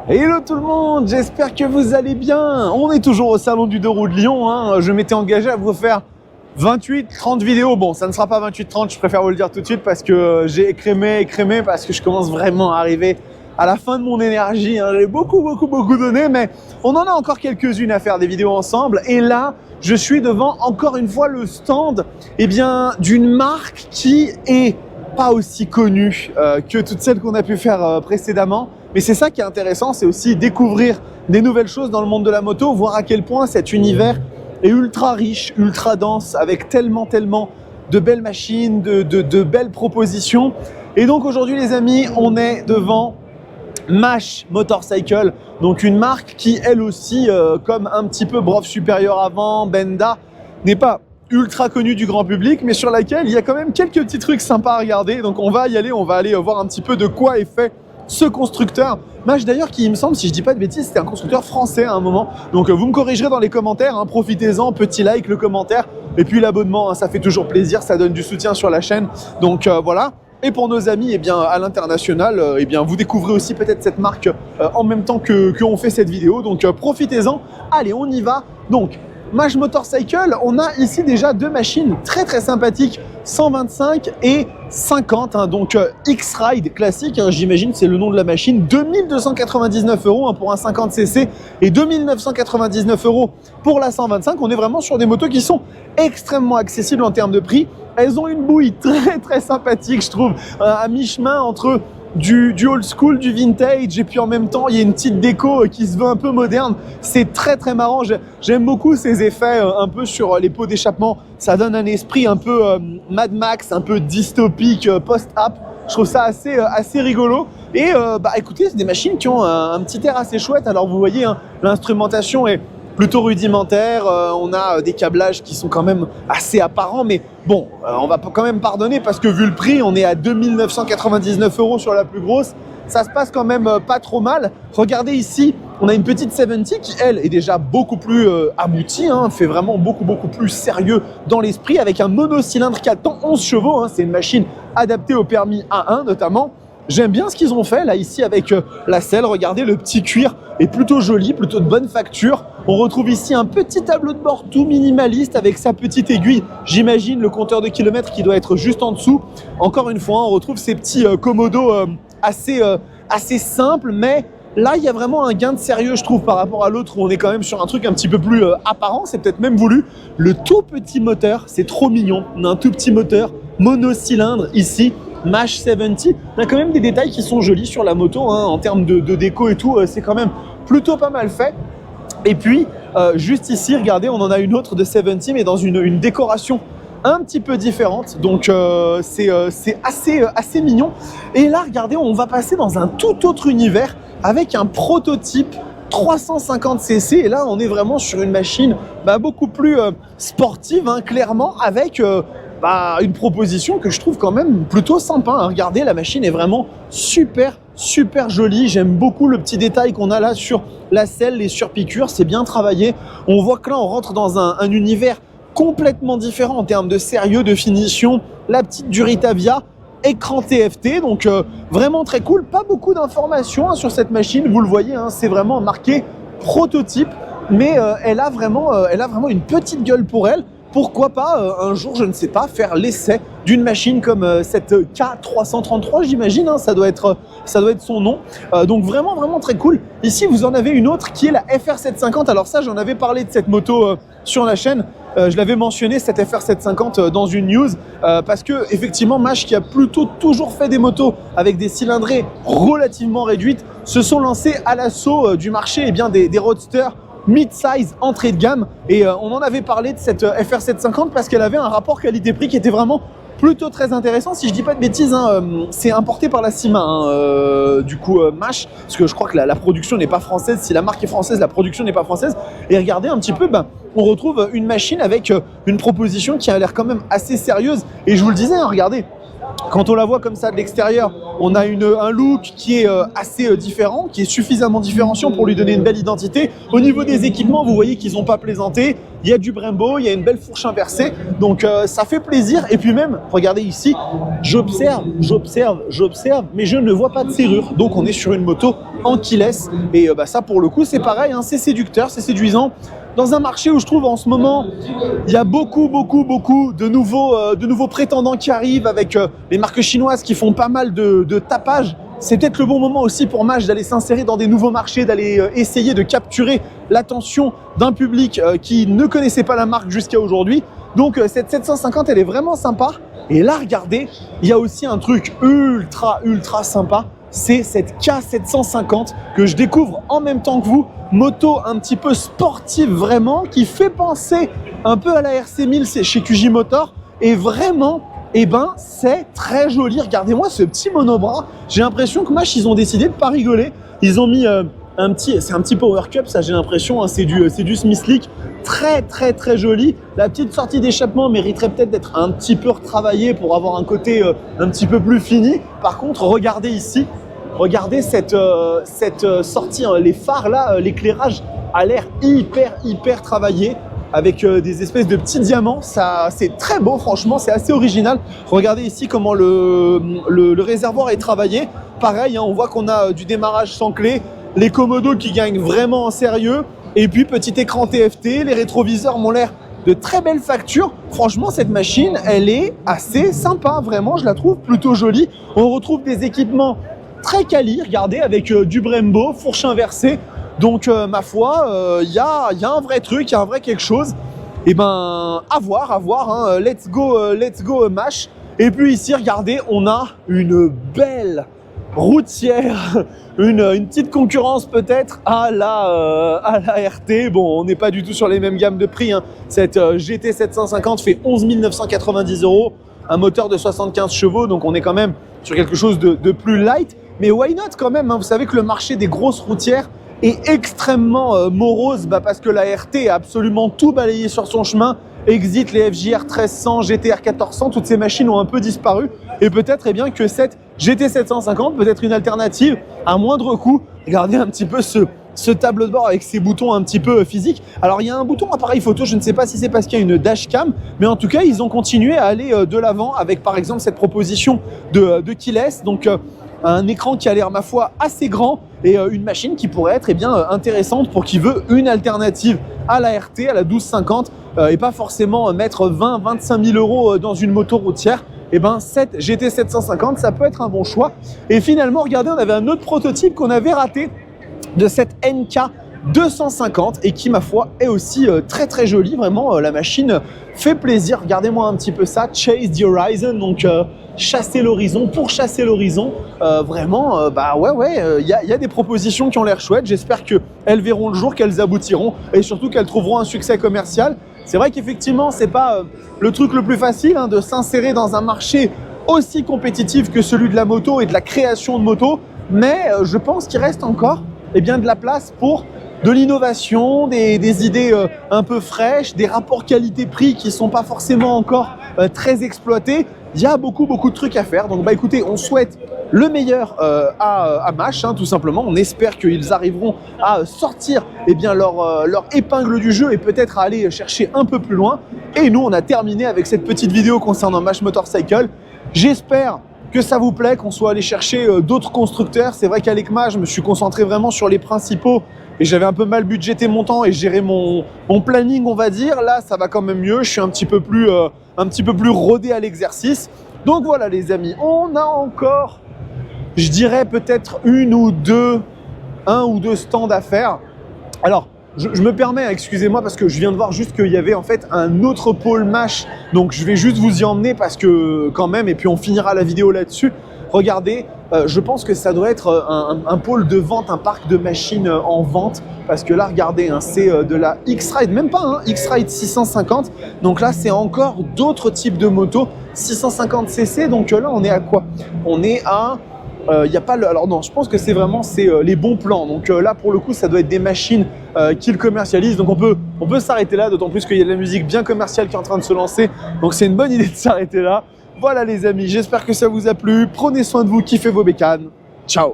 Hello tout le monde, j'espère que vous allez bien. On est toujours au salon du 2 roues de Lyon, hein. Je m'étais engagé à vous faire 28-30 vidéos. Bon, ça ne sera pas 28-30, je préfère vous le dire tout de suite parce que j'ai écrémé parce que je commence vraiment à arriver à la fin de mon énergie, hein. J'ai beaucoup donné, mais on en a encore quelques-unes à faire des vidéos ensemble. Et là, je suis devant encore une fois le stand d'une marque qui est pas aussi connue que toutes celles qu'on a pu faire précédemment. Mais c'est ça qui est intéressant, c'est aussi découvrir des nouvelles choses dans le monde de la moto, voir à quel point cet univers est ultra riche, ultra dense, avec tellement de belles machines, de belles propositions. Et donc aujourd'hui les amis, on est devant Mash Motorcycle, donc une marque qui elle aussi, comme un petit peu Brof Supérieur avant, Benda, n'est pas ultra connue du grand public, mais sur laquelle il y a quand même quelques petits trucs sympas à regarder. Donc on va y aller, on va aller voir un petit peu de quoi est fait ce constructeur. Mash d'ailleurs qui, il me semble, si je dis pas de bêtises, c'était un constructeur français à un moment. Donc vous me corrigerez dans les commentaires, hein, profitez-en, petit like, le commentaire, et puis l'abonnement, hein, ça fait toujours plaisir, ça donne du soutien sur la chaîne. Donc voilà. Et pour nos amis à l'international, vous découvrez aussi peut-être cette marque en même temps qu'on fait cette vidéo. Donc profitez-en. Allez, on y va. Donc Mash Motorcycle, on a ici déjà deux machines très sympathiques, 125 et 50, hein, donc X-Ride classique, hein, j'imagine c'est le nom de la machine, 2299 € hein, pour un 50cc et 2999 € pour la 125. On est vraiment sur des motos qui sont extrêmement accessibles en termes de prix. Elles ont une bouille très sympathique, je trouve, à mi-chemin entre du old school, du vintage, et puis en même temps il y a une petite déco qui se veut un peu moderne. C'est très marrant, j'aime beaucoup ces effets un peu sur les pots d'échappement. Ça donne un esprit un peu Mad Max, un peu dystopique, post-app. Je trouve ça assez rigolo. Et écoutez, c'est des machines qui ont un petit air assez chouette. Alors vous voyez, hein, l'instrumentation est plutôt rudimentaire, on a des câblages qui sont quand même assez apparents, mais bon, on va quand même pardonner parce que vu le prix, on est à 2999 € sur la plus grosse, ça se passe quand même pas trop mal. Regardez ici, on a une petite 70 qui, elle, est déjà beaucoup plus aboutie, hein, fait vraiment beaucoup plus sérieux dans l'esprit, avec un monocylindre 4 temps, 11 chevaux, hein, c'est une machine adaptée au permis A1 notamment. J'aime bien ce qu'ils ont fait là ici avec la selle. Regardez, le petit cuir est plutôt joli, plutôt de bonne facture. On retrouve ici un petit tableau de bord tout minimaliste avec sa petite aiguille. J'imagine le compteur de kilomètres qui doit être juste en dessous. Encore une fois, on retrouve ces petits commodos assez simples, mais là, il y a vraiment un gain de sérieux, je trouve, par rapport à l'autre où on est quand même sur un truc un petit peu plus apparent. C'est peut-être même voulu. Le tout petit moteur, c'est trop mignon. On a un tout petit moteur monocylindre ici. Mash 70, on a quand même des détails qui sont jolis sur la moto, hein, en termes de déco et tout, c'est quand même plutôt pas mal fait. Et puis, juste ici, regardez, on en a une autre de 70, mais dans une décoration un petit peu différente. Donc, c'est assez mignon. Et là, regardez, on va passer dans un tout autre univers avec un prototype 350cc. Et là, on est vraiment sur une machine beaucoup plus sportive, hein, clairement, avec une proposition que je trouve quand même plutôt sympa, hein. Regardez, la machine est vraiment super jolie. J'aime beaucoup le petit détail qu'on a là sur la selle, les surpiqûres, c'est bien travaillé. On voit que là, on rentre dans un univers complètement différent en termes de sérieux, de finition. La petite Duritavia, écran TFT, donc vraiment très cool. Pas beaucoup d'informations, hein, sur cette machine, vous le voyez, hein, c'est vraiment marqué prototype, mais elle a vraiment une petite gueule pour elle. Pourquoi pas un jour, je ne sais pas, faire l'essai d'une machine comme cette K333, j'imagine, hein, ça doit être son nom. Donc vraiment très cool. Ici, vous en avez une autre qui est la FR750. Alors ça, j'en avais parlé de cette moto sur la chaîne. Je l'avais mentionné, cette FR750 dans une news, parce que effectivement, Mash, qui a plutôt toujours fait des motos avec des cylindrées relativement réduites, se sont lancés à l'assaut du marché des roadsters mid-size, entrée de gamme, et on en avait parlé de cette FR750 parce qu'elle avait un rapport qualité-prix qui était vraiment plutôt très intéressant. Si je dis pas de bêtises, hein, c'est importé par la Cima, hein, Mash, parce que je crois que la production n'est pas française. Si la marque est française, la production n'est pas française. Et regardez un petit peu, on retrouve une machine avec une proposition qui a l'air quand même assez sérieuse. Et je vous le disais, hein, regardez, quand on la voit comme ça de l'extérieur, on a un look qui est assez différent, qui est suffisamment différenciant pour lui donner une belle identité. Au niveau des équipements, vous voyez qu'ils n'ont pas plaisanté. Il y a du Brembo, il y a une belle fourche inversée, donc ça fait plaisir. Et puis même, regardez ici, j'observe, mais je ne vois pas de serrure. Donc on est sur une moto en keyless. Et ça pour le coup c'est pareil, hein, c'est séducteur, c'est séduisant. Dans un marché où je trouve en ce moment, il y a beaucoup de nouveaux prétendants qui arrivent avec les marques chinoises qui font pas mal de tapage. C'est peut-être le bon moment aussi pour Mach d'aller s'insérer dans des nouveaux marchés, d'aller essayer de capturer l'attention d'un public qui ne connaissait pas la marque jusqu'à aujourd'hui. Donc cette 750, elle est vraiment sympa. Et là, regardez, il y a aussi un truc ultra sympa. C'est cette K750 que je découvre en même temps que vous. Moto un petit peu sportive vraiment, qui fait penser un peu à la RC1000 chez QJ Motor. Et vraiment, c'est très joli. Regardez-moi ce petit monobras. J'ai l'impression que Mach, ils ont décidé de pas rigoler. Ils ont mis c'est un petit power cup, ça j'ai l'impression. Hein, c'est du Smith Leak. Très joli. La petite sortie d'échappement mériterait peut-être d'être un petit peu retravaillée pour avoir un côté un petit peu plus fini. Par contre, regardez ici. Regardez cette sortie, hein, les phares là, l'éclairage a l'air hyper travaillé avec des espèces de petits diamants. Ça, c'est très beau, franchement, c'est assez original. Regardez ici comment le réservoir est travaillé. Pareil, hein, on voit qu'on a du démarrage sans clé, les commodos qui gagnent vraiment en sérieux. Et puis petit écran TFT, les rétroviseurs m'ont l'air de très belles factures. Franchement, cette machine, elle est assez sympa, vraiment, je la trouve plutôt jolie. On retrouve des équipements très quali, regardez, avec du Brembo, fourche inversée. Donc, ma foi, y a un vrai truc, il y a un vrai quelque chose. Et à voir, hein. Let's go Mach. Et puis ici, regardez, on a une belle routière, une petite concurrence peut-être à la RT. Bon, on n'est pas du tout sur les mêmes gammes de prix, hein. Cette GT 750 fait 11 990 €, un moteur de 75 chevaux, donc on est quand même sur quelque chose de plus light. Mais why not quand même, hein. Vous savez que le marché des grosses routières est extrêmement morose, parce que la RT a absolument tout balayé sur son chemin. Exit les FJR 1300, GTR 1400, toutes ces machines ont un peu disparu. Et peut-être que cette GT 750 peut être une alternative à moindre coût. Regardez un petit peu ce tableau de bord avec ses boutons un petit peu physiques. Alors il y a un bouton appareil photo, je ne sais pas si c'est parce qu'il y a une dashcam, mais en tout cas ils ont continué à aller de l'avant avec par exemple cette proposition de keyless. Donc un écran qui a l'air, ma foi, assez grand et une machine qui pourrait être intéressante pour qui veut une alternative à la RT, à la 1250 et pas forcément mettre 20-25 000 € dans une moto routière. Cette GT 750, ça peut être un bon choix. Et finalement, regardez, on avait un autre prototype qu'on avait raté de cette NK 250 et qui, ma foi, est aussi très jolie. Vraiment, la machine fait plaisir. Regardez-moi un petit peu ça. Chase the Horizon, donc chasser l'horizon, pour chasser l'horizon. Vraiment, il y a des propositions qui ont l'air chouettes. J'espère qu'elles verront le jour, qu'elles aboutiront et surtout qu'elles trouveront un succès commercial. C'est vrai qu'effectivement, c'est pas le truc le plus facile, hein, de s'insérer dans un marché aussi compétitif que celui de la moto et de la création de motos, mais je pense qu'il reste encore de la place pour de l'innovation, des idées un peu fraîches, des rapports qualité-prix qui ne sont pas forcément encore très exploités. Il y a beaucoup de trucs à faire. Donc écoutez, on souhaite le meilleur à Mach, hein, tout simplement. On espère qu'ils arriveront à sortir leur épingle du jeu et peut-être à aller chercher un peu plus loin. Et nous, on a terminé avec cette petite vidéo concernant Mach Motorcycle. J'espère que ça vous plaît, qu'on soit allé chercher d'autres constructeurs. C'est vrai qu'à l'ECMA, je me suis concentré vraiment sur les principaux et j'avais un peu mal budgété mon temps et géré mon planning, on va dire. Là, ça va quand même mieux. Je suis un petit peu plus rodé à l'exercice. Donc voilà les amis, on a encore, je dirais peut-être un ou deux stands à faire. Alors, je me permets, excusez-moi, parce que je viens de voir juste qu'il y avait en fait un autre pôle Mach. Donc je vais juste vous y emmener parce que quand même, et puis on finira la vidéo là-dessus. Regardez, je pense que ça doit être un pôle de vente, un parc de machines en vente. Parce que là, regardez, hein, c'est de la X-Ride, même pas, hein, X-Ride 650. Donc là, c'est encore d'autres types de motos. 650 cc, donc là, on est à quoi? On est à... y a pas le... Alors non, je pense que c'est les bons plans. Donc là, pour le coup, ça doit être des machines qu'ils commercialisent. Donc on peut s'arrêter là, d'autant plus qu'il y a de la musique bien commerciale qui est en train de se lancer. Donc c'est une bonne idée de s'arrêter là. Voilà les amis, j'espère que ça vous a plu. Prenez soin de vous, kiffez vos bécanes. Ciao!